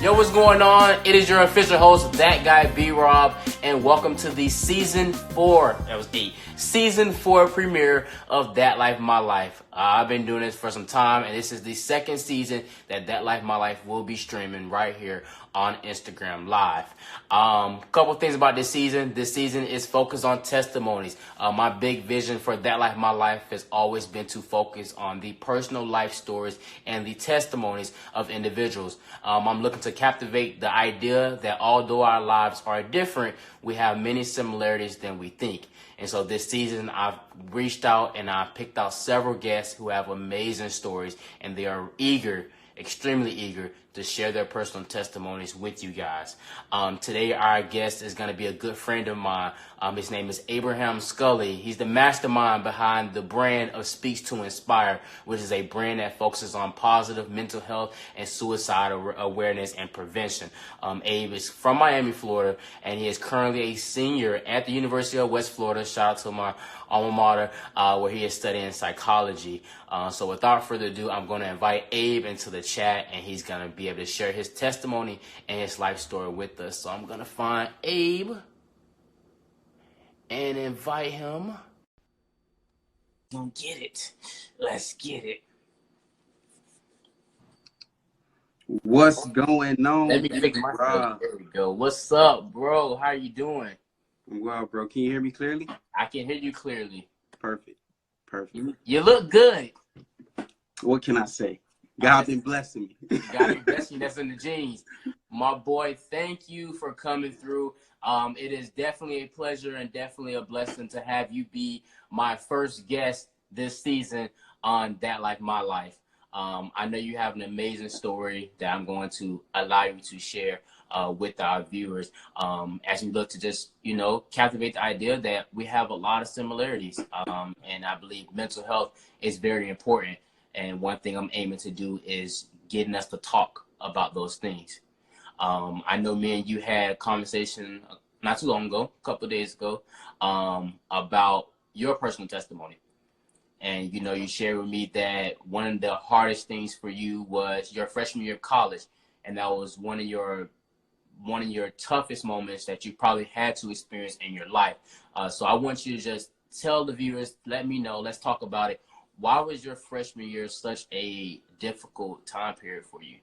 Yo, what's going on? It is your official host, That Guy B.RoB, and welcome to the season 4. That was 8. Season 4 premiere of That Life My Life. I've been doing this for some time, and this is the second season that Life My Life will be streaming right here on Instagram Live. Couple things about this season. This season is focused on testimonies. My big vision for That Life My Life has always been to focus on the personal life stories and the testimonies of individuals. I'm looking to captivate the idea that although our lives are different, we have many similarities than we think. And so this season, I've reached out and I've picked out several guests who have amazing stories, and they are extremely eager to share their personal testimonies with you guys. Today, our guest is going to be a good friend of mine. His name is Sculley. He's the mastermind behind the brand of Speaks to Inspire, which is a brand that focuses on positive mental health and suicide awareness and prevention. Abe is from Miami, Florida, and he is currently a senior at the University of West Florida. Shout out to my alma mater, where he is studying psychology. So without further ado, I'm going to invite Abe into the chat, and he's going to be able to share his testimony and his life story with us. So I'm going to find Abe and invite him. Let's get it. Let's get it. What's going on? Let me fix my phone. There we go. What's up, bro? How are you doing? I'm well, bro. Can you hear me clearly? I can hear you clearly. Perfect. You look good. What can I say? God been blessing me. God be blessing you. That's in the genes. My boy, thank you for coming through. It is definitely a pleasure and definitely a blessing to have you be my first guest this season on That Life My Life. I know you have an amazing story that I'm going to allow you to share with our viewers as we look to just, captivate the idea that we have a lot of similarities. And I believe mental health is very important. And one thing I'm aiming to do is getting us to talk about those things. I know me and you had a conversation not too long ago, a couple of days ago, about your personal testimony. And, you shared with me that one of the hardest things for you was your freshman year of college. And that was one of your toughest moments that you probably had to experience in your life. So I want you to just tell the viewers, let me know, let's talk about it. Why was your freshman year such a difficult time period for you?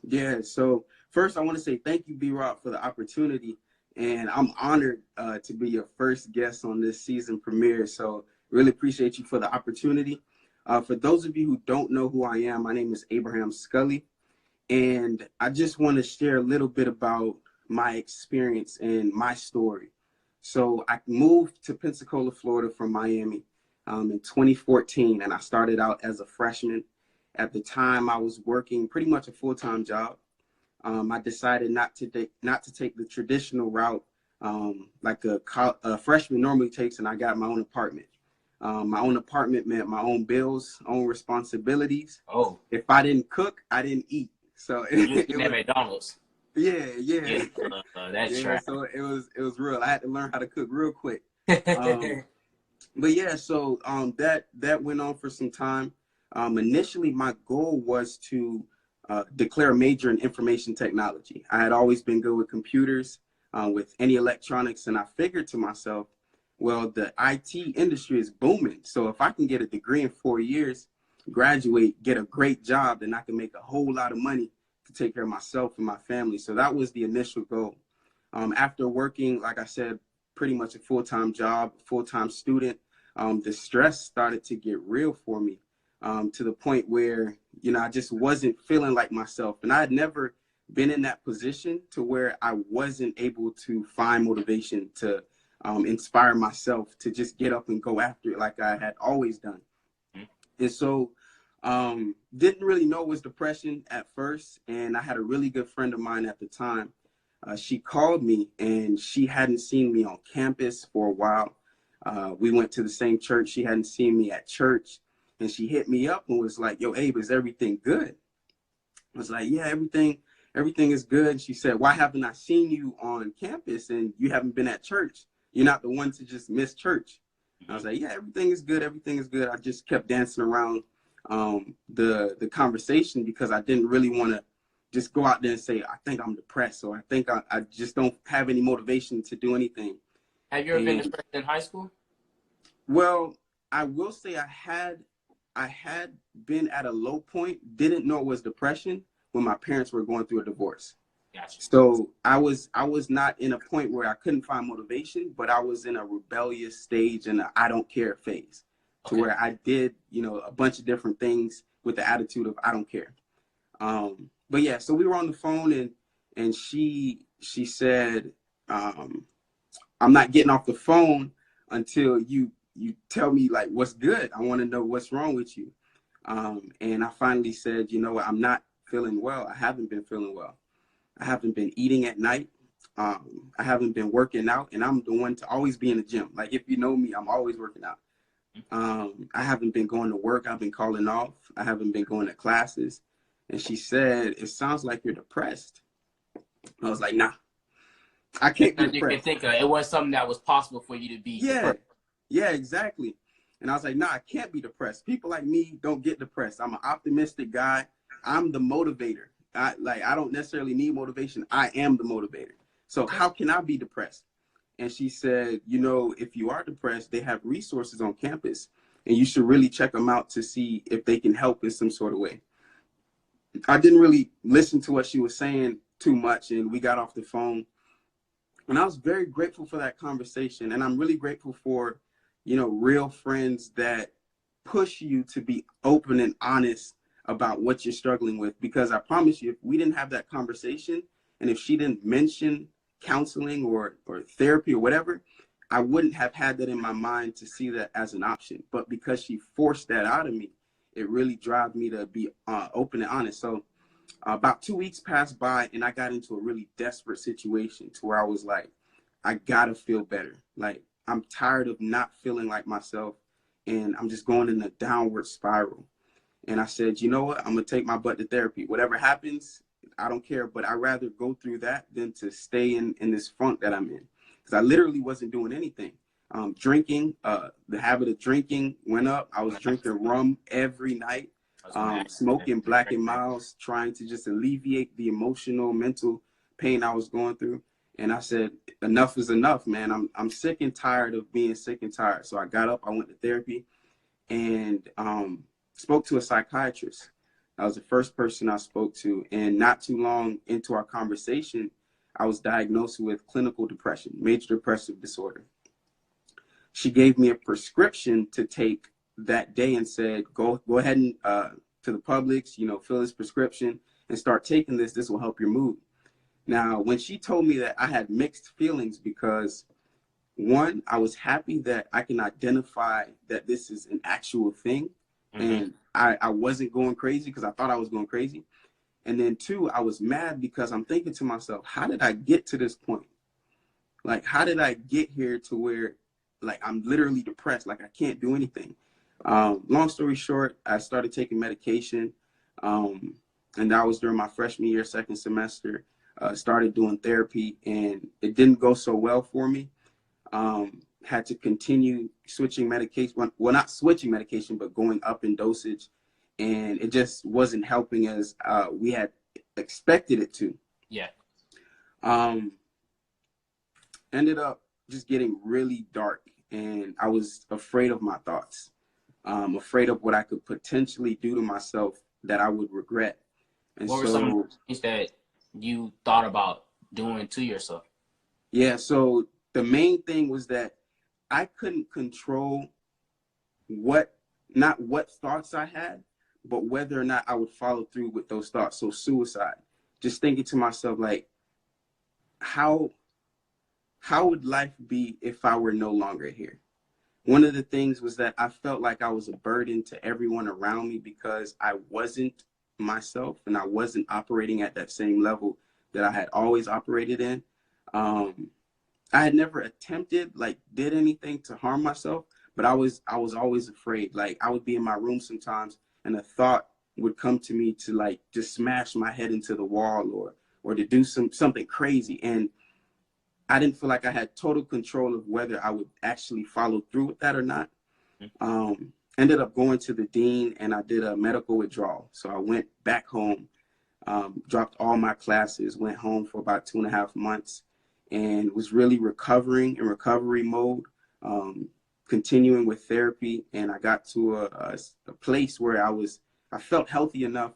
Yeah, so first I want to say thank you, B.RoB, for the opportunity. And I'm honored to be your first guest on this season premiere. So really appreciate you for the opportunity. For those of you who don't know who I am, my name is Abraham Sculley. And I just want to share a little bit about my experience and my story. So I moved to Pensacola, Florida from Miami in 2014, and I started out as a freshman. At the time, I was working pretty much a full-time job. I decided not to take the traditional route like a freshman normally takes, and I got my own apartment. My own apartment meant my own bills, own responsibilities. Oh, if I didn't cook, I didn't eat. So it was at McDonald's. Yeah. That's right. So it was real. I had to learn how to cook real quick. But yeah, so that went on for some time. Initially, my goal was to declare a major in information technology. I had always been good with computers, with any electronics, and I figured to myself, well, the IT industry is booming. So if I can get a degree in 4 years, graduate, get a great job, then I can make a whole lot of money to take care of myself and my family. So that was the initial goal. After working, like I said, pretty much a full-time job, full-time student, the stress started to get real for me to the point where, I just wasn't feeling like myself. And I had never been in that position to where I wasn't able to find motivation to inspire myself to just get up and go after it like I had always done. And so didn't really know it was depression at first. And I had a really good friend of mine at the time. She called me, and she hadn't seen me on campus for a while. We went to the same church. She hadn't seen me at church. And she hit me up and was like, yo, Abe, is everything good? I was like, yeah, everything is good. And she said, why haven't I seen you on campus and you haven't been at church? You're not the one to just miss church. I was like, yeah, everything is good. Everything is good. I just kept dancing around the conversation because I didn't really want to just go out there and say, I think I'm depressed, or I think I just don't have any motivation to do anything. Have you ever been depressed in high school? Well, I will say I had been at a low point, didn't know it was depression when my parents were going through a divorce. Gotcha. So I was not in a point where I couldn't find motivation, but I was in a rebellious stage and I don't care phase, to where I did, a bunch of different things with the attitude of I don't care. But yeah, so we were on the phone and she said, I'm not getting off the phone until you tell me like what's good. I want to know what's wrong with you. And I finally said, you know what, I'm not feeling well. I haven't been feeling well. I haven't been eating at night. I haven't been working out, and I'm the one to always be in the gym. Like, if you know me, I'm always working out. I haven't been going to work. I've been calling off. I haven't been going to classes. And she said, it sounds like you're depressed. I was like, nah, I can't be depressed. You can think of it was something that was possible for you to be depressed. Yeah, exactly. And I was like, nah, I can't be depressed. People like me don't get depressed. I'm an optimistic guy. I'm the motivator. I don't necessarily need motivation. I am the motivator. So how can I be depressed? And she said, if you are depressed, they have resources on campus and you should really check them out to see if they can help in some sort of way. I didn't really listen to what she was saying too much, and we got off the phone. And I was very grateful for that conversation. And I'm really grateful for, real friends that push you to be open and honest about what you're struggling with. Because I promise you, if we didn't have that conversation, and if she didn't mention counseling or therapy or whatever, I wouldn't have had that in my mind to see that as an option. But because she forced that out of me, it really drives me to be open and honest. So about 2 weeks passed by, and I got into a really desperate situation to where I was like, I gotta feel better. Like, I'm tired of not feeling like myself, and I'm just going in a downward spiral. And I said, you know what? I'm gonna take my butt to therapy. Whatever happens, I don't care, but I'd rather go through that than to stay in this funk that I'm in. Because I literally wasn't doing anything. Drinking, the habit of drinking went up. I was drinking rum every night, smoking Black and Milds, trying to just alleviate the emotional, mental pain I was going through. And I said, enough is enough, man. I'm sick and tired of being sick and tired. So I got up, I went to therapy, and spoke to a psychiatrist. That was the first person I spoke to. And not too long into our conversation, I was diagnosed with clinical depression, major depressive disorder. She gave me a prescription to take that day and said, go ahead and to the Publix, fill this prescription and start taking this. This will help your mood. Now, when she told me that, I had mixed feelings because, one, I was happy that I can identify that this is an actual thing. And I wasn't going crazy because I thought I was going crazy. And then two, I was mad because I'm thinking to myself, how did I get to this point? Like, how did I get here to where, like, I'm literally depressed, like I can't do anything? Long story short, I started taking medication. And that was during my freshman year, second semester. Started doing therapy, and it didn't go so well for me. Had to continue switching medication. Well, not switching medication, but going up in dosage. And it just wasn't helping as we had expected it to. Yeah. Ended up just getting really dark, and I was afraid of my thoughts. Afraid of what I could potentially do to myself that I would regret. And what were some of the things that you thought about doing to yourself? Yeah, so the main thing was that I couldn't control not what thoughts I had, but whether or not I would follow through with those thoughts. So suicide, just thinking to myself, like, how would life be if I were no longer here? One of the things was that I felt like I was a burden to everyone around me because I wasn't myself and I wasn't operating at that same level that I had always operated in. I had never attempted, did anything to harm myself, but I was always afraid. Like, I would be in my room sometimes and a thought would come to me to just smash my head into the wall or to do something crazy. And I didn't feel like I had total control of whether I would actually follow through with that or not. Ended up going to the dean and I did a medical withdrawal. So I went back home, dropped all my classes, went home for about 2.5 months, and was really recovering in recovery mode, continuing with therapy. And I got to a place where I felt healthy enough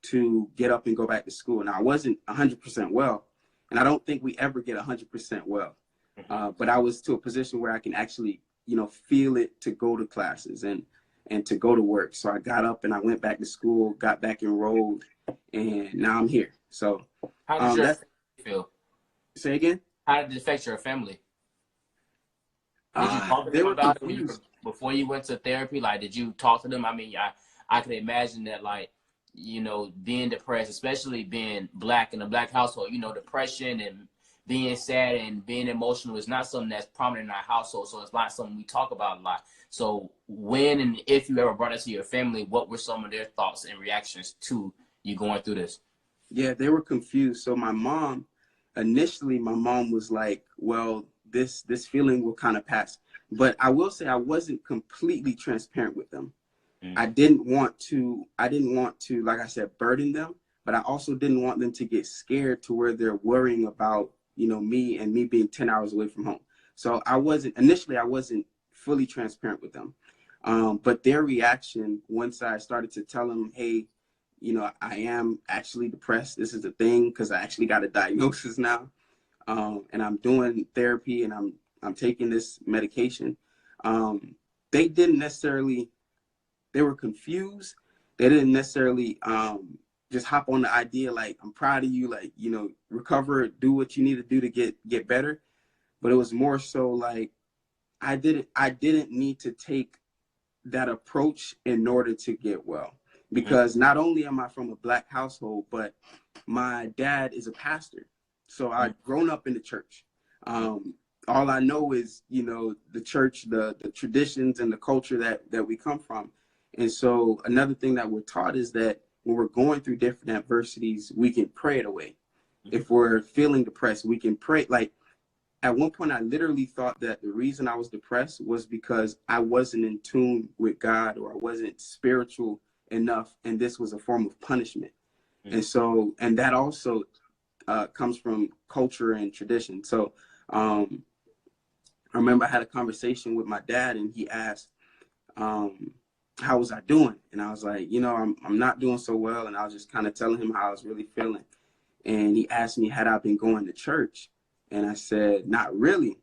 to get up and go back to school. Now, I wasn't 100% well, and I don't think we ever get 100% well. But I was to a position where I can actually, feel it to go to classes and to go to work. So I got up and I went back to school, got back enrolled, and now I'm here. So how did your family feel? Say again? How did it affect your family? Did you talk to They them were about confused. it before you went to therapy? Like, did you talk to them? I mean, I could imagine that, like, being depressed, especially being Black in a Black household, depression and being sad and being emotional is not something that's prominent in our household. So it's not something we talk about a lot. So when and if you ever brought it to your family, what were some of their thoughts and reactions to you going through this? Yeah, they were confused. So initially my mom was like, well, this feeling will kind of pass. But I will say I wasn't completely transparent with them. I didn't want to, like I said, burden them, but I also didn't want them to get scared to where they're worrying about, me and me being 10 hours away from home. So I wasn't fully transparent with them. But their reaction, once I started to tell them, hey, I am actually depressed. This is a thing, because I actually got a diagnosis now. And I'm doing therapy and I'm taking this medication. They didn't necessarily, they were confused. They didn't necessarily just hop on the idea like, I'm proud of you, like, recover, do what you need to do to get better. But it was more so like I didn't need to take that approach in order to get well. Because not only am I from a Black household, but my dad is a pastor. So I've grown up in the church. All I know is, the church, the traditions and the culture that we come from. And so another thing that we're taught is that when we're going through different adversities, we can pray it away. If we're feeling depressed, we can pray. Like, at one point, I literally thought that the reason I was depressed was because I wasn't in tune with God, or I wasn't spiritual enough, and this was a form of punishment. And so, and that also comes from culture and tradition. So I remember I had a conversation with my dad, and he asked, how was I doing? And I was like, I'm not doing so well. And I was just kind of telling him how I was really feeling. And he asked me, had I been going to church? And I said, not really.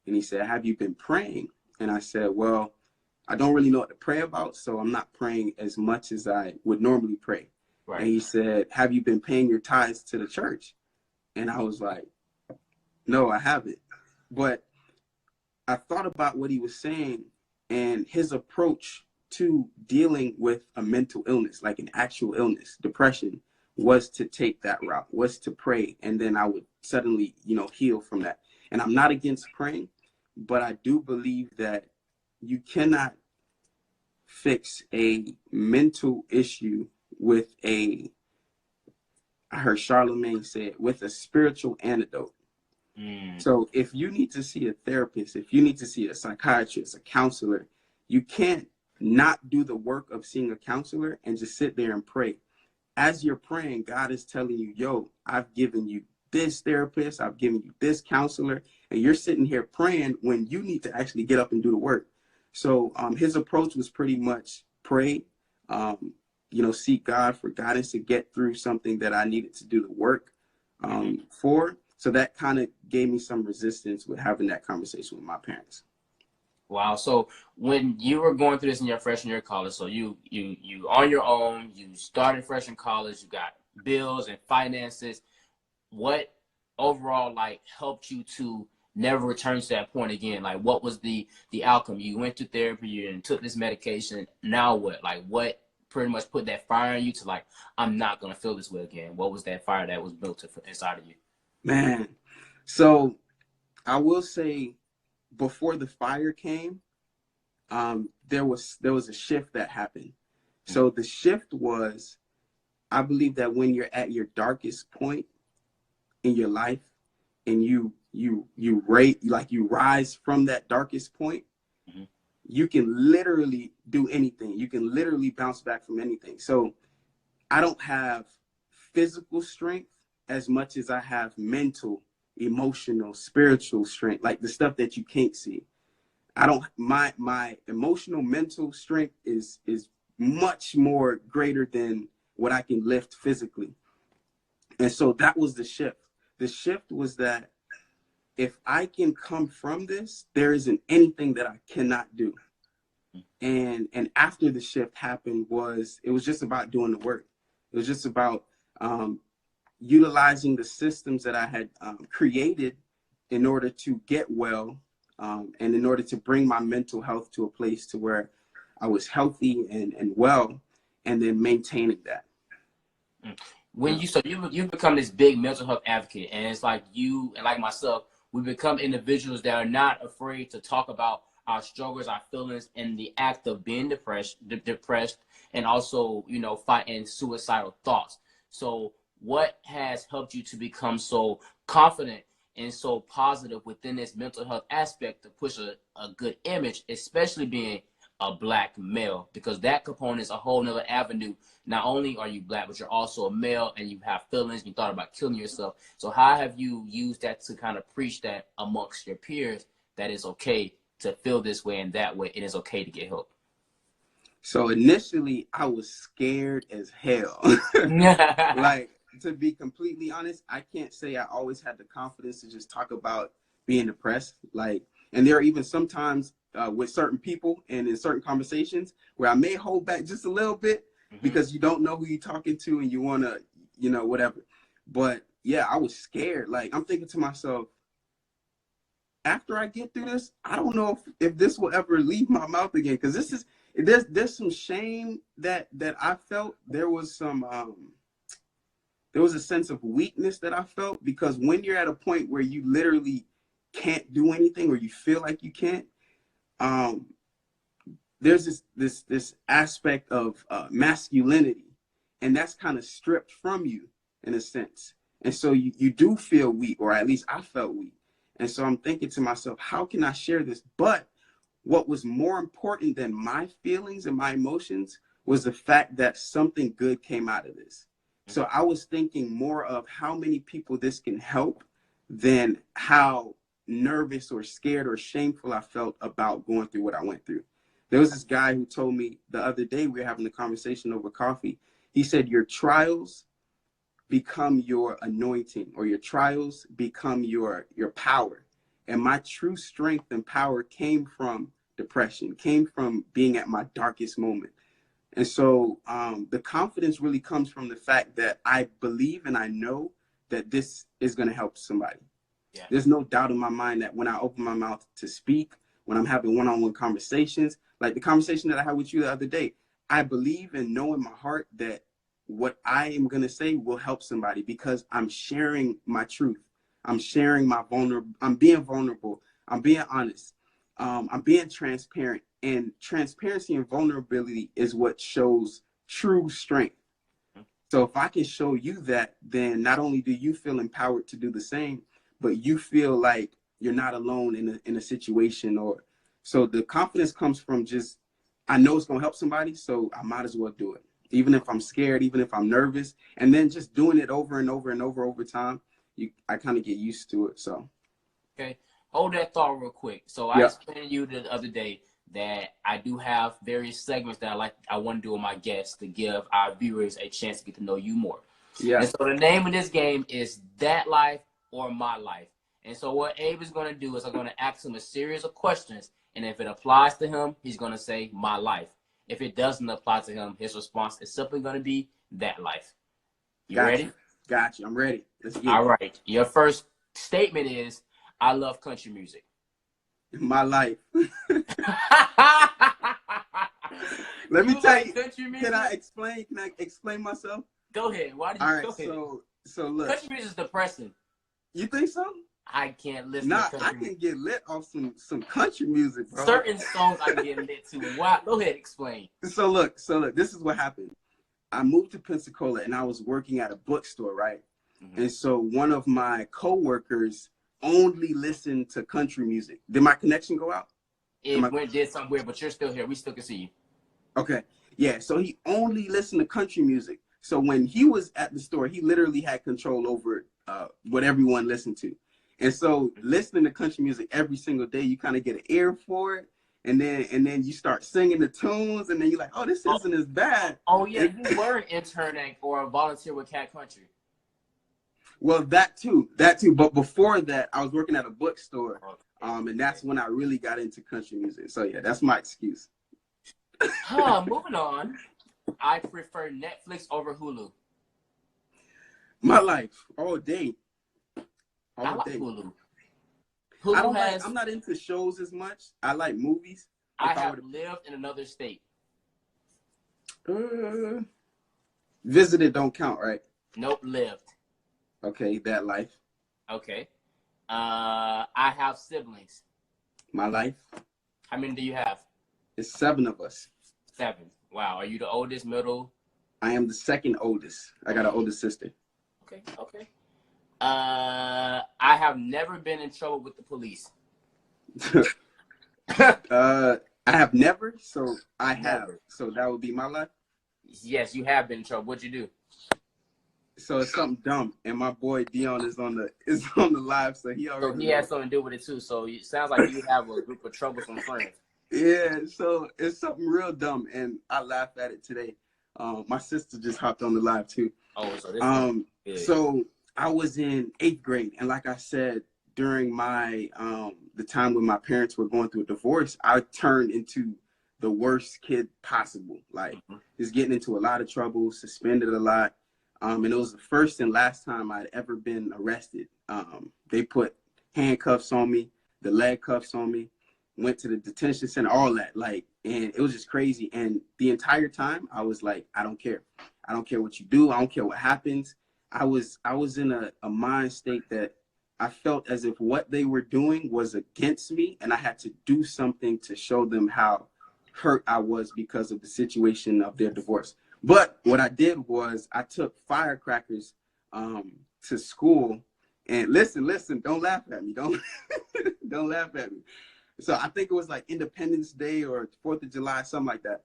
And he said, have you been praying? And I said, well, I don't really know what to pray about, so I'm not praying as much as I would normally pray. Right. And he said, have you been paying your tithes to the church? And I was like, no, I haven't. But I thought about what he was saying, and his approach to dealing with a mental illness, like an actual illness, depression, was to take that route, was to pray, and then I would suddenly, heal from that. And I'm not against praying, but I do believe that you cannot fix a mental issue with I heard Charlemagne say it, with a spiritual antidote. So if you need to see a therapist, if you need to see a psychiatrist, a counselor, you can't not do the work of seeing a counselor and just sit there and pray. As you're praying, God is telling you, yo, I've given you this therapist, I've given you this counselor, and you're sitting here praying when you need to actually get up and do the work. So his approach was pretty much pray, seek God for guidance to get through something that I needed to do the work for. So that kind of gave me some resistance with having that conversation with my parents. Wow. So when you were going through this in your freshman year of college, so you on your own, you started fresh in college, you got bills and finances. What overall helped you to never return to that point again? Like, what was the outcome? You went to therapy, you took this medication. Now what? Like, what pretty much put that fire in you to I'm not gonna feel this way again? What was that fire that was built inside of you? Man, so I will say, before the fire came, there was a shift that happened. So the shift was, I believe that when you're at your darkest point in your life, and you rise from that darkest point, you can literally do anything. You can literally bounce back from anything. So I don't have physical strength as much as I have mental, emotional, spiritual strength, like the stuff that you can't see. I don't, my emotional, mental strength is much more greater than what I can lift physically. And so that was the shift. The shift was that if I can come from this, there isn't anything that I cannot do. And after the shift happened it was just about doing the work. It was just about utilizing the systems that I had created in order to get well, and in order to bring my mental health to a place to where I was healthy and well, and then maintaining that. When you become this big mental health advocate, and it's like you and like myself, we become individuals that are not afraid to talk about our struggles, our feelings, and the act of being depressed, and also, you know, fighting suicidal thoughts. So what has helped you to become so confident and so positive within this mental health aspect to push a good image, especially being a Black male? Because that component is a whole nother avenue. Not only are you Black, but you're also a male and you have feelings, you thought about killing yourself. So how have you used that to kind of preach that amongst your peers, that it's okay to feel this way and that way, it is okay to get help? So initially I was scared as hell. Like, to be completely honest, I can't say I always had the confidence to just talk about being depressed. Like, and there are even sometimes with certain people and in certain conversations where I may hold back just a little bit because you don't know who you're talking to and you want to, you know, whatever. But yeah, I was scared. Like, I'm thinking to myself, after I get through this, I don't know if this will ever leave my mouth again. Because there's some shame that I felt. There was a sense of weakness that I felt, because when you're at a point where you literally can't do anything or you feel like you can't, there's this aspect of masculinity, and that's kind of stripped from you in a sense. And so you do feel weak, or at least I felt weak. And so I'm thinking to myself, how can I share this? But what was more important than my feelings and my emotions was the fact that something good came out of this. So I was thinking more of how many people this can help than how nervous or scared or shameful I felt about going through what I went through. There was this guy who told me the other day, we were having a conversation over coffee. He said, your trials become your anointing, or your trials become your power. And my true strength and power came from depression, came from being at my darkest moment. And so the confidence really comes from the fact that I believe and I know that this is going to help somebody. Yeah. There's no doubt in my mind that when I open my mouth to speak, when I'm having one-on-one conversations, like the conversation that I had with you the other day, I believe and know in my heart that what I am going to say will help somebody, because I'm sharing my truth. I'm sharing my I'm being vulnerable. I'm being honest. I'm being transparent. And transparency and vulnerability is what shows true strength. So if I can show you that, then not only do you feel empowered to do the same, but you feel like you're not alone in a situation. Or so the confidence comes from just, I know it's going to help somebody, so I might as well do it. Even if I'm scared, even if I'm nervous, and then just doing it over and over and over time, I kind of get used to it. So, okay, hold that thought real quick. So I explained to you the other day that I do have various segments that I want to do with my guests to give our viewers a chance to get to know you more. Yeah. And so the name of this game is That Life or My Life. And so what Abe is going to do is I'm going to ask him a series of questions, and if it applies to him, he's going to say my life. If it doesn't apply to him, his response is simply going to be that life. You ready? Got you. I'm ready. Let's get it. All right. Your first statement is, I love country music. My life. Let me tell you. Can I explain myself? Go ahead. Why do you? All right. Go ahead. So look. Country music is depressing. You think so? I can't listen to country I can get lit off some country music, bro. Certain songs I can get lit to. Why? Go ahead, explain. So look, this is what happened. I moved to Pensacola and I was working at a bookstore, right? Mm-hmm. And so one of my coworkers only listened to country music. Did my connection go out? It did something weird, but you're still here. We still can see you. Okay. Yeah. So he only listened to country music. So when he was at the store, he literally had control over what everyone listened to. And so listening to country music every single day, you kind of get an ear for it. And then you start singing the tunes, and then you're like, oh, this isn't as bad. Oh yeah, you were an intern or a volunteer with Cat Country. Well, that too. But before that, I was working at a bookstore, and that's when I really got into country music. So yeah, that's my excuse. Moving on. I prefer Netflix over Hulu. My life all day. I like Hulu. I'm not into shows as much. I like movies. I have lived in another state. Visited don't count, right? Nope, lived. Okay, that life. Okay. I have siblings. My life. How many do you have? It's 7 of us. 7. Wow. Are you the oldest, middle? I am the second oldest. I got an older sister. Okay. I have never been in trouble with the police. I have never, so I have. Never. So that would be my life. Yes, you have been in trouble. What'd you do? So it's something dumb, and my boy Dion is on the live, so he already. So he has something to do with it too. So it sounds like you have a group of troublesome friends. Yeah, so it's something real dumb, and I laugh at it today. My sister just hopped on the live too. Oh, so this so I was in 8th grade, and like I said, during my the time when my parents were going through a divorce, I turned into the worst kid possible. Like just getting into a lot of trouble, suspended a lot. And it was the first and last time I'd ever been arrested. They put handcuffs on me, the leg cuffs on me, went to the detention center, all that. Like, and it was just crazy. And the entire time I was like, I don't care. I don't care what you do. I don't care what happens. I was in a mind state that I felt as if what they were doing was against me, and I had to do something to show them how hurt I was because of the situation of their divorce. But what I did was I took firecrackers to school, and listen, don't laugh at me. Don't laugh at me. So I think it was like Independence Day or 4th of July, something like that.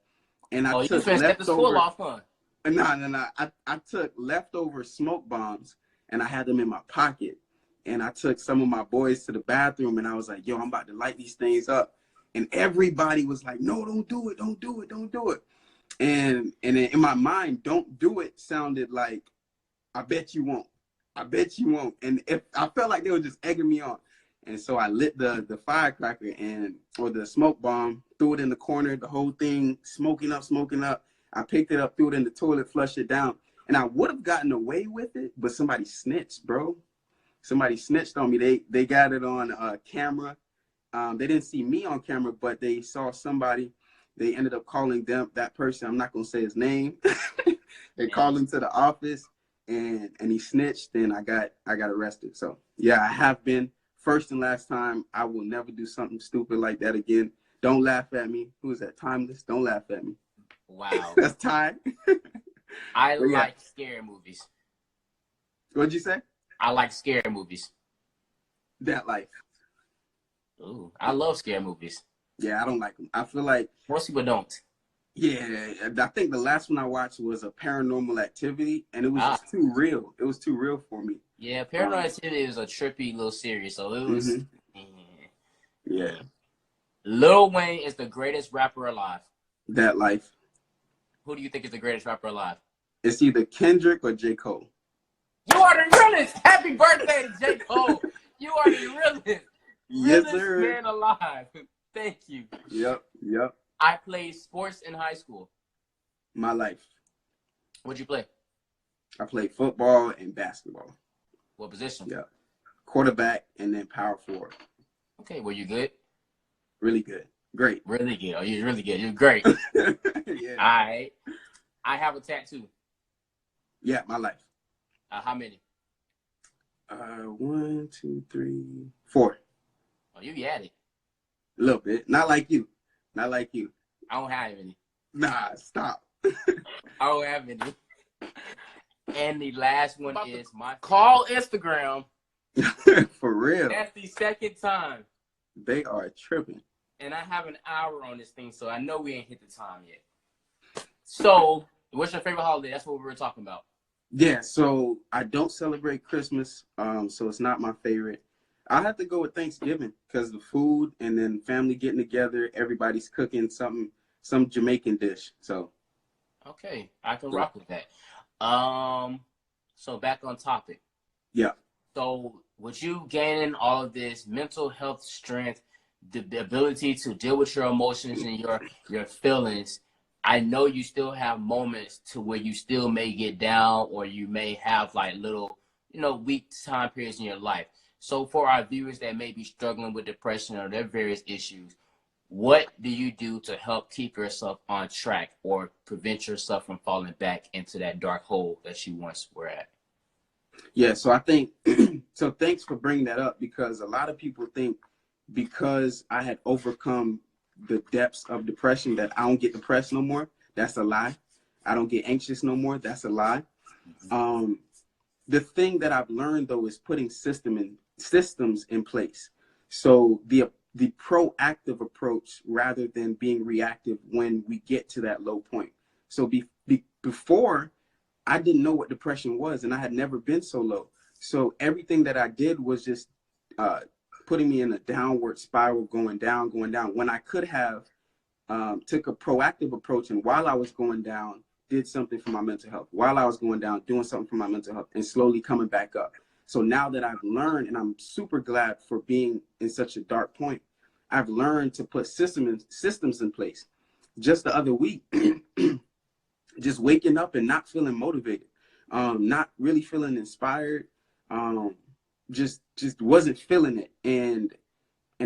And I took set the school off, huh? No. I took leftover smoke bombs, and I had them in my pocket. And I took some of my boys to the bathroom, and I was like, yo, I'm about to light these things up. And everybody was like, no, don't do it. And in my mind, don't do it sounded like, I bet you won't. And if I felt like they were just egging me on. And so I lit the firecracker or the smoke bomb, threw it in the corner, the whole thing smoking up. I picked it up, threw it in the toilet, flushed it down. And I would have gotten away with it, but somebody snitched, bro. Somebody snitched on me. They got it on camera. They didn't see me on camera, but they saw somebody. They ended up calling that person. I'm not gonna say his name. They called him to the office, and he snitched, and I got arrested. So yeah, I have been. First and last time. I will never do something stupid like that again. Don't laugh at me. Who is that? Timeless. Don't laugh at me. Wow. That's Ty. I like scary movies. What'd you say? I like scary movies. That life. Ooh, I love scary movies. Yeah, I don't like them. I feel like most people don't. Yeah, I think the last one I watched was a Paranormal Activity, and it was just too real. It was too real for me. Yeah, Paranormal Activity is a trippy little series, so it was. Yeah. Lil Wayne is the greatest rapper alive. That life. Who do you think is the greatest rapper alive? It's either Kendrick or J. Cole. You are the realest. Happy birthday to J. Cole. You are the realest. Yes, realest sir. man alive. Thank you. Yep. I played sports in high school. My life. What'd you play? I played football and basketball. What position? Yeah. Quarterback and then power forward. Okay, were you good? Really good. Great. Really good. Oh, you're really good. You're great. Yeah. All right. I have a tattoo. Yeah, my life. How many? 1, 2, 3, 4. Oh, you had it. A little bit. Not like you. I don't have any. Nah, stop. I don't have any. And the last one is my call Instagram. For real. That's the second time. They are tripping. And I have an hour on this thing, so I know we ain't hit the time yet. So What's your favorite holiday? That's what we were talking about. Yeah, so I don't celebrate Christmas, so it's not my favorite. I have to go with Thanksgiving because the food and then family getting together, everybody's cooking something, some Jamaican dish. So Okay, I can yeah, rock with that. So back on topic. yeah, So with you gaining all of this mental health strength, the ability to deal with your emotions and your feelings, I know you still have moments to where you still may get down or you may have like little, weak time periods in your life. So for our viewers that may be struggling with depression or their various issues, what do you do to help keep yourself on track or prevent yourself from falling back into that dark hole that you once were at? yeah. So I think so. Thanks for bringing that up because a lot of people think because I had overcome the depths of depression that I don't get depressed no more. That's a lie. I don't get anxious no more. That's a lie. Um, the thing that I've learned though is putting systems in place. So the proactive approach rather than being reactive when we get to that low point. So before I didn't know what depression was and I had never been so low. So everything that I did was just uh, putting me in a downward spiral, going down, when I could have took a proactive approach, and while I was going down, did something for my mental health. While I was going down, doing something for my mental health, and slowly coming back up. So now that I've learned, and I'm super glad for being in such a dark point, I've learned to put systems in place. Just the other week, just waking up and not feeling motivated, not really feeling inspired, um, just wasn't feeling it, and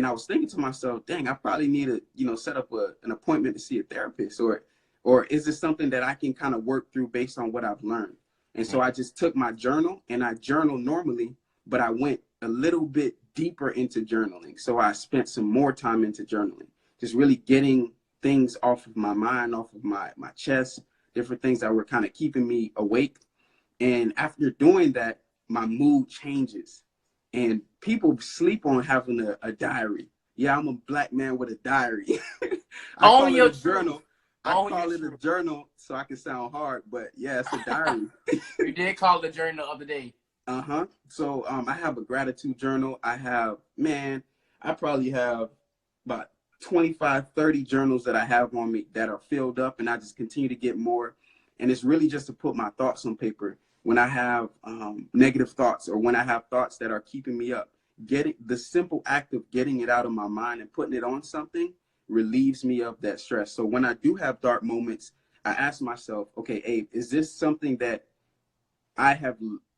I was thinking to myself, dang, I probably need to, set up an appointment to see a therapist, or is this something that I can kind of work through based on what I've learned? And so I just took my journal, and I journal normally, but I went a little bit deeper into journaling. So I spent some more time into journaling, just really getting things off of my mind, off of my chest, different things that were kind of keeping me awake. And after doing that, my mood changes. And people sleep on having a diary. Yeah, I'm a black man with a diary. I Own call it your a truth. journal. I Own your call it a truth. journal so I can sound hard, but yeah, it's a diary. You did call the journal of the day. Uh-huh. So I have a gratitude journal. I probably have about 25, 30 journals that I have on me that are filled up, and I just continue to get more. And it's really just to put my thoughts on paper when I have negative thoughts, or when I have thoughts that are keeping me up. Getting the simple act of getting it out of my mind and putting it on something relieves me of that stress. So when I do have dark moments, I ask myself, okay, Abe, is this something that I have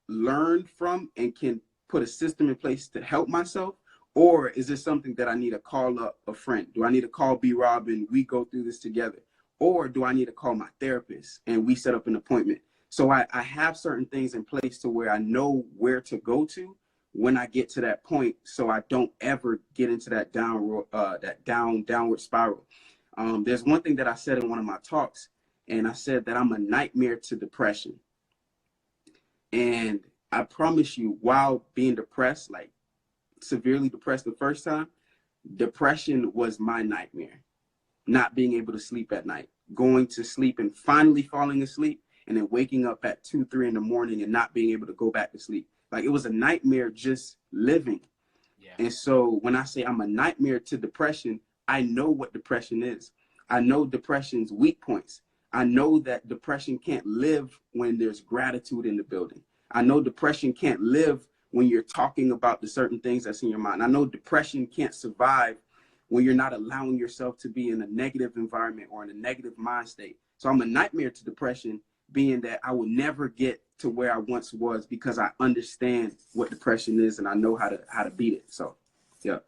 learned from and can put a system in place to help myself? Or is this something that I need to call up a friend? Do I need to call B.RoB and we go through this together? Or do I need to call my therapist and we set up an appointment? So I have certain things in place to where I know where to go to when I get to that point, so I don't ever get into that downward spiral. There's one thing that I said in one of my talks, and I said that I'm a nightmare to depression. And I promise you, while being depressed, like severely depressed the first time, depression was my nightmare. Not being able to sleep at night, going to sleep and finally falling asleep, and then waking up at 2, 3 in the morning and not being able to go back to sleep. Like, it was a nightmare just living. Yeah. And so when I say I'm a nightmare to depression, I know what depression is. I know depression's weak points. I know that depression can't live when there's gratitude in the building. I know depression can't live when you're talking about the certain things that's in your mind. I know depression can't survive when you're not allowing yourself to be in a negative environment or in a negative mind state. So I'm a nightmare to depression, being that I will never get to where I once was because I understand what depression is and I know how to beat it. So, yeah.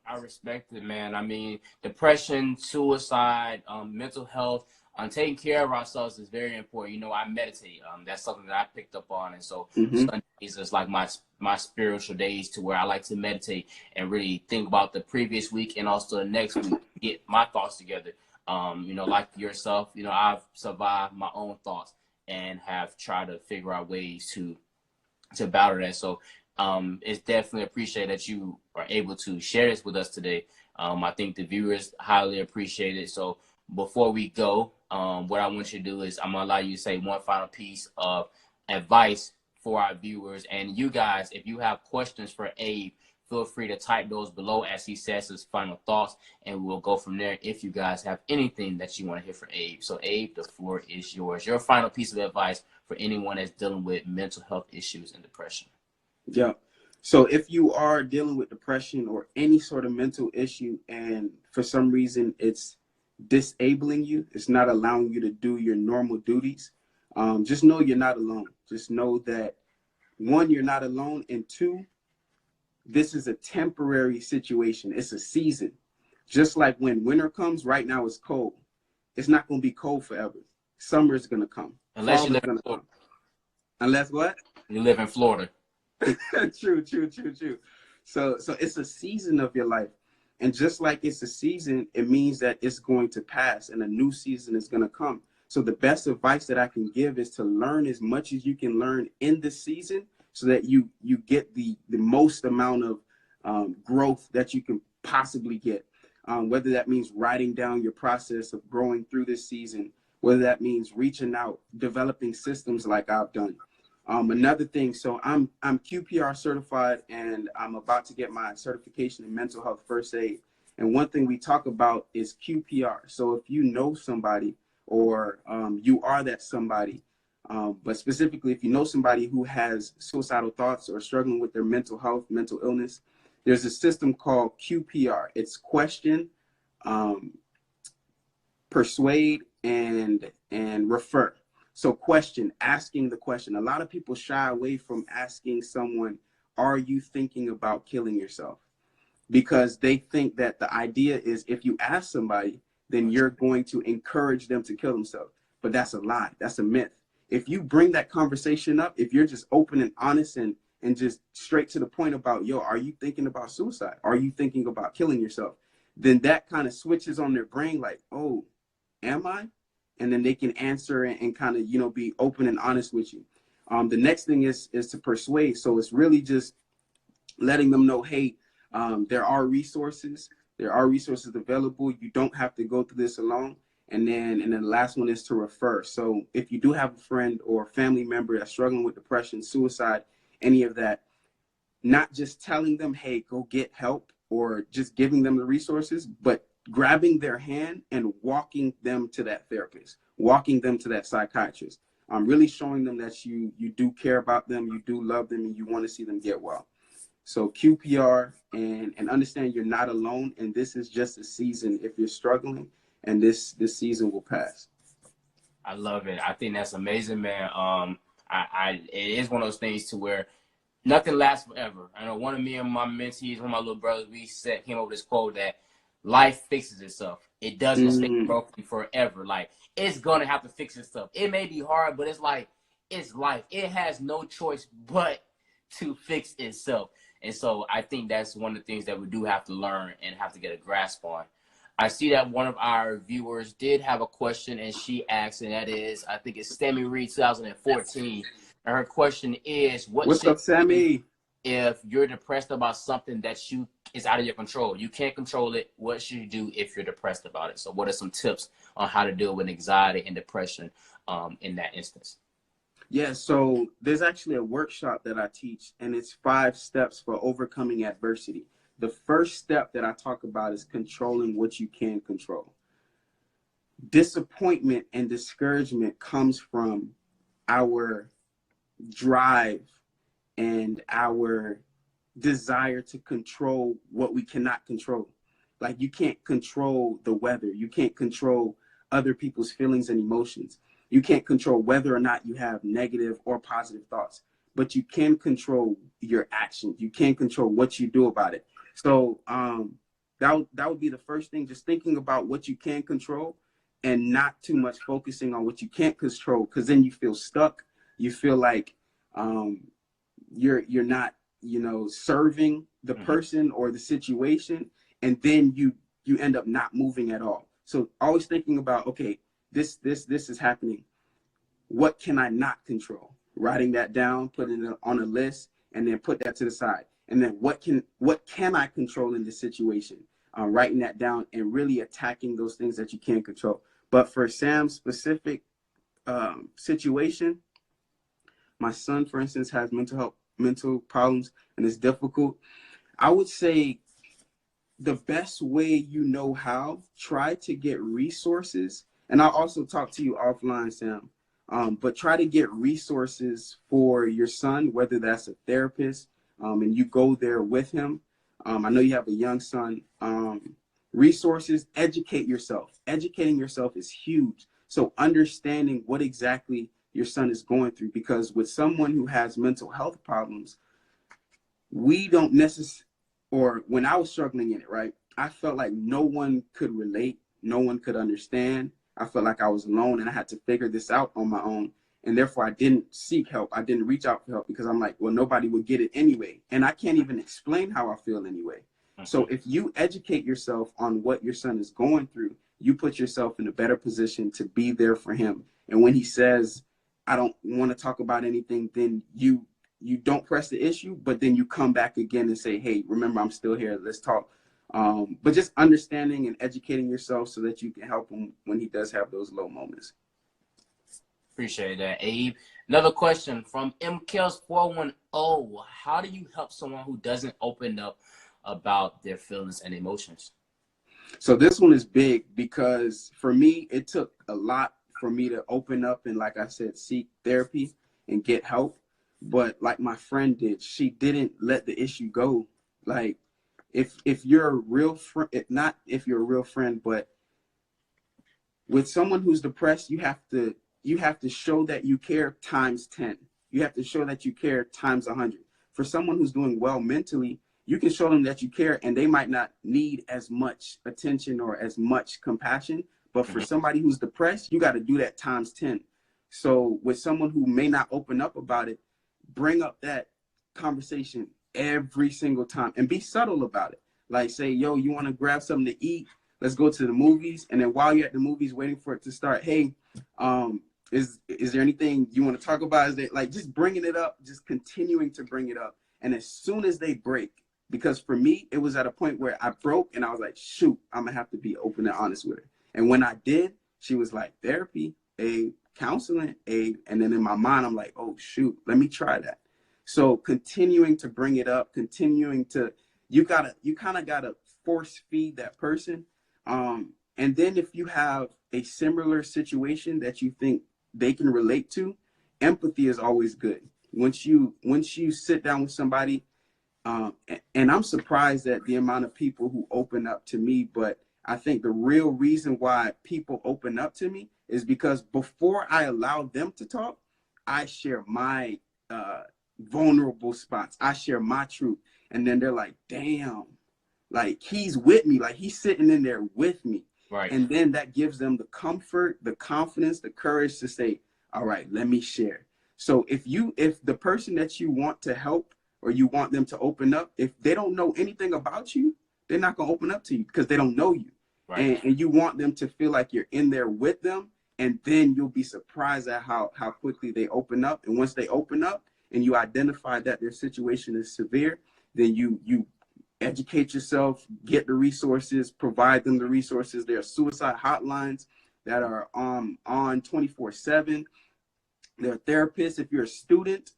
I respect it, man. I mean, depression, suicide, mental health, taking care of ourselves is very important. I meditate. That's something that I picked up on, and so Mm-hmm. Sundays is like my spiritual days to where I like to meditate and really think about the previous week and also the next week, get my thoughts together. Like yourself, I've survived my own thoughts and have tried to figure out ways to battle that. So it's definitely appreciated that you are able to share this with us today. I think the viewers highly appreciate it. So before we go, what I want you to do is I'm gonna allow you to say one final piece of advice for our viewers. And you guys, if you have questions for Abe, feel free to type those below as he says his final thoughts, and we'll go from there if you guys have anything that you want to hear from Abe. So Abe, the floor is yours. Your final piece of advice for anyone that's dealing with mental health issues and depression. Yeah. So if you are dealing with depression or any sort of mental issue, and for some reason it's disabling you, it's not allowing you to do your normal duties, just know you're not alone. Just know that, one, you're not alone, and two, this is a temporary situation. It's a season. Just like when winter comes, right now it's cold. It's not going to be cold forever. Summer is going to come. Unless Fall you is live in going to Florida. come. Unless what? You live in Florida. True. So it's a season of your life. And just like it's a season, it means that it's going to pass and a new season is going to come. So the best advice that I can give is to learn as much as you can learn in this season so that you get the most amount of growth that you can possibly get. Whether that means writing down your process of growing through this season, whether that means reaching out, developing systems like I've done. Another thing, so I'm QPR certified, and I'm about to get my certification in mental health first aid. And one thing we talk about is QPR. So if you know somebody, or you are that somebody, but specifically if you know somebody who has suicidal thoughts or struggling with their mental health, mental illness, there's a system called QPR. It's question, persuade, and refer. So question, asking the question. A lot of people shy away from asking someone, are you thinking about killing yourself? Because they think that the idea is if you ask somebody, then you're going to encourage them to kill themselves. But that's a lie. That's a myth. If you bring that conversation up, if you're just open and honest and just straight to the point about, yo, are you thinking about suicide? Are you thinking about killing yourself? Then that kind of switches on their brain like, oh, am I? And then they can answer and kind of, be open and honest with you. The next thing is to persuade. So it's really just letting them know, hey, there are resources. There are resources available. You don't have to go through this alone. And then the last one is to refer. So if you do have a friend or family member that's struggling with depression, suicide, any of that, not just telling them, hey, go get help, or just giving them the resources, but grabbing their hand and walking them to that therapist, walking them to that psychiatrist. Really showing them that you do care about them, you do love them, and you want to see them get well. So QPR, and understand you're not alone, and this is just a season if you're struggling, and this season will pass. I love it. I think that's amazing, man. It is one of those things to where nothing lasts forever. I know one of me and my mentees, one of my little brothers, came up with this quote that life fixes itself. It doesn't stay broken forever. Like, it's gonna have to fix itself. It may be hard, but it's like, it's life. It has no choice but to fix itself. And so I think that's one of the things that we do have to learn and have to get a grasp on. I see that one of our viewers did have a question, and she asked, and that is, I think it's Sammy Reed 2014. And her question is, What's up, Sammy? If you're depressed about something that is out of your control, you can't control it, what should you do if you're depressed about it? So what are some tips on how to deal with anxiety and depression in that instance? Yeah, so there's actually a workshop that I teach, and it's 5 steps for overcoming adversity. The first step that I talk about is controlling what you can control. Disappointment and discouragement comes from our drive and our desire to control what we cannot control. Like, you can't control the weather. You can't control other people's feelings and emotions. You can't control whether or not you have negative or positive thoughts, but you can control your actions. You can control what you do about it. So that would be the first thing, just thinking about what you can control and not too much focusing on what you can't control, because then you feel stuck. You feel like you're not, serving the person or the situation, and then you end up not moving at all. So always thinking about, okay, this is happening. What can I not control? Writing that down, putting it on a list, and then put that to the side. And then what can I control in this situation? writing that down and really attacking those things that you can't control. But for Sam's specific situation, my son, for instance, has mental problems, and it's difficult. I would say the best way you know how, try to get resources. And I'll also talk to you offline, Sam. But try to get resources for your son, whether that's a therapist, and you go there with him. I know you have a young son. Resources, educate yourself. Educating yourself is huge. So understanding what exactly your son is going through, because with someone who has mental health problems, we don't necessarily, or when I was struggling in it, right, I felt like no one could relate, no one could understand. I felt like I was alone and I had to figure this out on my own. And therefore I didn't seek help. I didn't reach out for help because I'm like, well, nobody would get it anyway. And I can't even explain how I feel anyway. So if you educate yourself on what your son is going through, you put yourself in a better position to be there for him. And when he says, I don't want to talk about anything, then you don't press the issue, but then you come back again and say, hey, remember, I'm still here. Let's talk. But just understanding and educating yourself so that you can help him when he does have those low moments. Appreciate that, Abe. Another question from MKels410. How do you help someone who doesn't open up about their feelings and emotions? So this one is big because for me, it took a lot for me to open up and, like I said, seek therapy and get help. But like my friend did, she didn't let the issue go. Like if you're a real friend, not if you're a real friend, but with someone who's depressed, you have to show that you care times 10. You have to show that you care times 100. For someone who's doing well mentally, you can show them that you care and they might not need as much attention or as much compassion. But for somebody who's depressed, you got to do that times 10. So with someone who may not open up about it, bring up that conversation every single time and be subtle about it. Like say, yo, you want to grab something to eat? Let's go to the movies. And then while you're at the movies waiting for it to start, hey, is there anything you want to talk about? Is it like just bringing it up, just continuing to bring it up. And as soon as they break, because for me, it was at a point where I broke and I was like, shoot, I'm going to have to be open and honest with her. And when I did, she was like, therapy, counseling, and then in my mind, I'm like, oh, shoot, let me try that. So continuing to bring it up, continuing to, you kind of got to force feed that person. And then if you have a similar situation that you think they can relate to, empathy is always good. Once you sit down with somebody, and I'm surprised at the amount of people who open up to me, but I think the real reason why people open up to me is because before I allow them to talk, I share my vulnerable spots. I share my truth. And then they're like, damn, like he's with me. Like he's sitting in there with me. Right. And then that gives them the comfort, the confidence, the courage to say, all right, let me share. So if the person that you want to help or you want them to open up, if they don't know anything about you, they're not going to open up to you because they don't know you. Right. And you want them to feel like you're in there with them. And then you'll be surprised at how quickly they open up. And once they open up and you identify that their situation is severe, then you educate yourself, get the resources, provide them the resources. There are suicide hotlines that are on 24/7. There are therapists. If you're a student,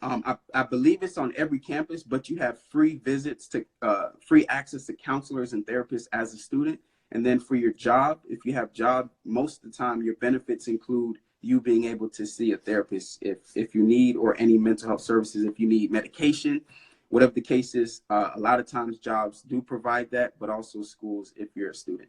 I believe it's on every campus, but you have free visits to free access to counselors and therapists as a student. And then for your job, if you have job, most of the time your benefits include you being able to see a therapist if you need, or any mental health services if you need medication, whatever the case is. A lot of times jobs do provide that, but also schools if you're a student.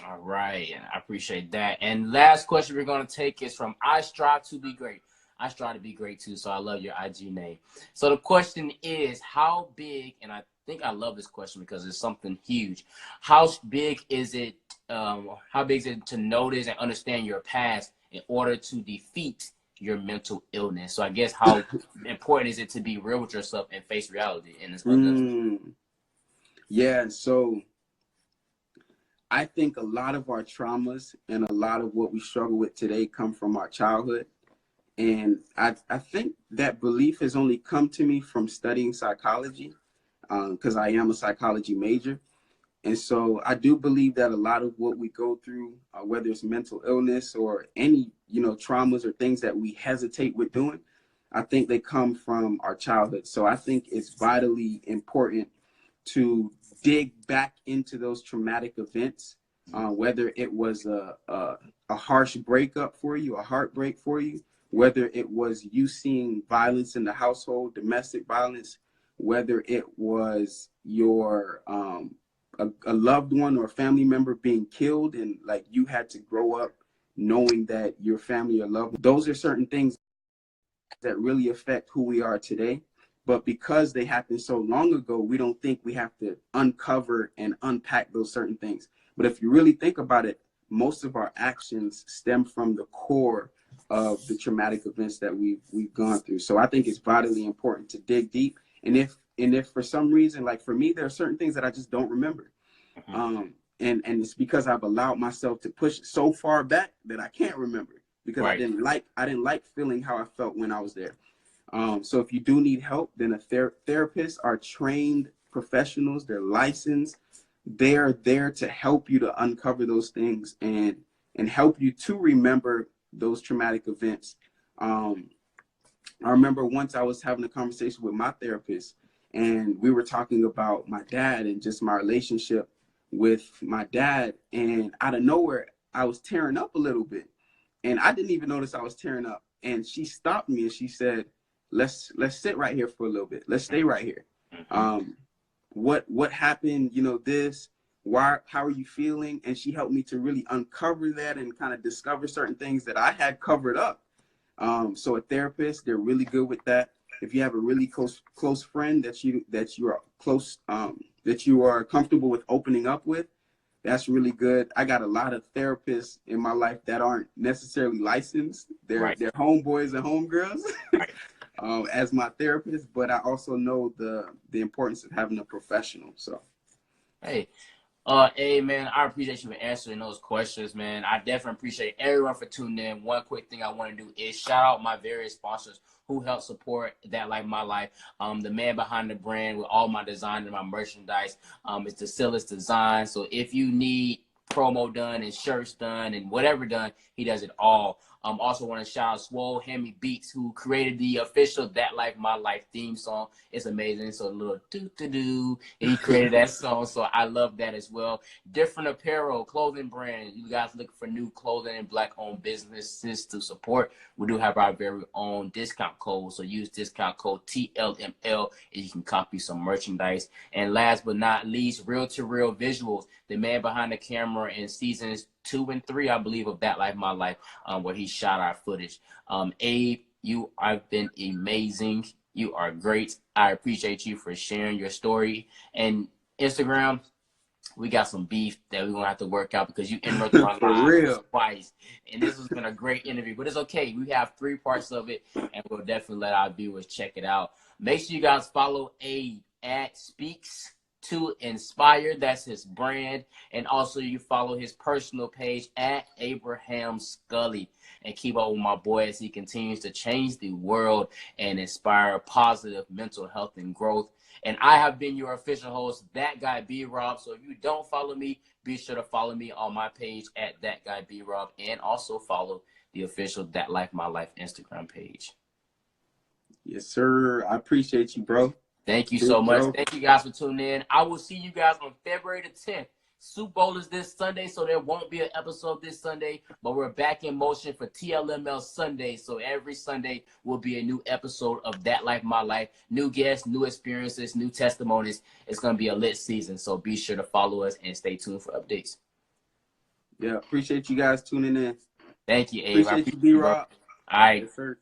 All right, I appreciate that. And last question we're going to take is from I Strive to Be Great. I strive to be great too, so I love your IG name. So the question is, how big, and I think I love this question because it's something huge. How big is it to notice and understand your past in order to defeat your mental illness? So I guess how important is it to be real with yourself and face reality in this? Yeah, so I think a lot of our traumas and a lot of what we struggle with today come from our childhood. And I think that belief has only come to me from studying psychology, because I am a psychology major. And so I do believe that a lot of what we go through, whether it's mental illness or any, traumas or things that we hesitate with doing, I think they come from our childhood. So I think it's vitally important to dig back into those traumatic events, whether it was a harsh breakup for you, a heartbreak for you, whether it was you seeing violence in the household, domestic violence, whether it was your a loved one or a family member being killed, and like you had to grow up knowing that your family or loved. Those are certain things that really affect who we are today. But because they happened so long ago, we don't think we have to uncover and unpack those certain things. But if you really think about it, most of our actions stem from the core of the traumatic events that we've gone through. So I think it's vitally important to dig deep. And if for some reason, like for me, there are certain things that I just don't remember. And it's because I've allowed myself to push it so far back that I can't remember, because Right. I didn't like feeling how I felt when I was there. So if you do need help, then therapists are trained professionals. They're licensed. They're there to help you to uncover those things and help you to remember those traumatic events. I remember once I was having a conversation with my therapist, and we were talking about my dad and just my relationship with my dad. And out of nowhere, I was tearing up a little bit, and I didn't even notice I was tearing up. And she stopped me and she said, let's sit right here for a little bit. Let's stay right here. What happened? How are you feeling? And she helped me to really uncover that and kind of discover certain things that I had covered up. So a therapist, they're really good with that. If you have a really close friend that you are close, that you are comfortable with opening up with, that's really good. I got a lot of therapists in my life that aren't necessarily licensed. They're homeboys and homegirls as my therapist, but I also know the importance of having a professional. So, Hey, man, I appreciate you for answering those questions, man. I definitely appreciate everyone for tuning in. One quick thing I want to do is shout out my various sponsors who help support That Life My Life. The man behind the brand with all my design and my merchandise is the Silas Design. So if you need promo done and shirts done and whatever done, he does it all. Also want to shout out Swole Hemi Beats, who created the official That Life My Life theme song. It's amazing. So a little do-do-do. He created that song, so I love that as well. Different apparel, clothing brand. You guys looking for new clothing and Black-owned businesses to support? We do have our very own discount code, so use discount code TLML and you can copy some merchandise. And last but not least, Real to Real Visuals, the man behind the camera in seasons 2 and 3, I believe, of That Life My Life, where he shot our footage. Abe, you have been amazing. You are great. I appreciate you for sharing your story. And Instagram, we got some beef that we're gonna have to work out because you interrupted our lives twice. And this has been a great interview, but it's okay. We have 3 parts of it, and we'll definitely let our viewers check it out. Make sure you guys follow Abe at Speaks to Inspire. That's his brand. And also you follow his personal page at Abraham Sculley, and keep up with my boy as he continues to change the world and inspire positive mental health and growth. And I have been your official host, That Guy B.RoB. So if you don't follow me, be sure to follow me on my page at That Guy B.RoB, and also follow the official That Life My Life Instagram page. Yes, sir. I appreciate you, bro. Thank you so much. Thank you guys for tuning in. I will see you guys on February the 10th. Super Bowl is this Sunday, so there won't be an episode this Sunday, but we're back in motion for TLML Sunday. So every Sunday will be a new episode of That Life My Life. New guests, new experiences, new testimonies. It's going to be a lit season, so be sure to follow us and stay tuned for updates. Yeah, appreciate you guys tuning in. Thank you, Abe. Appreciate you, B.RoB. All right. Yes, sir.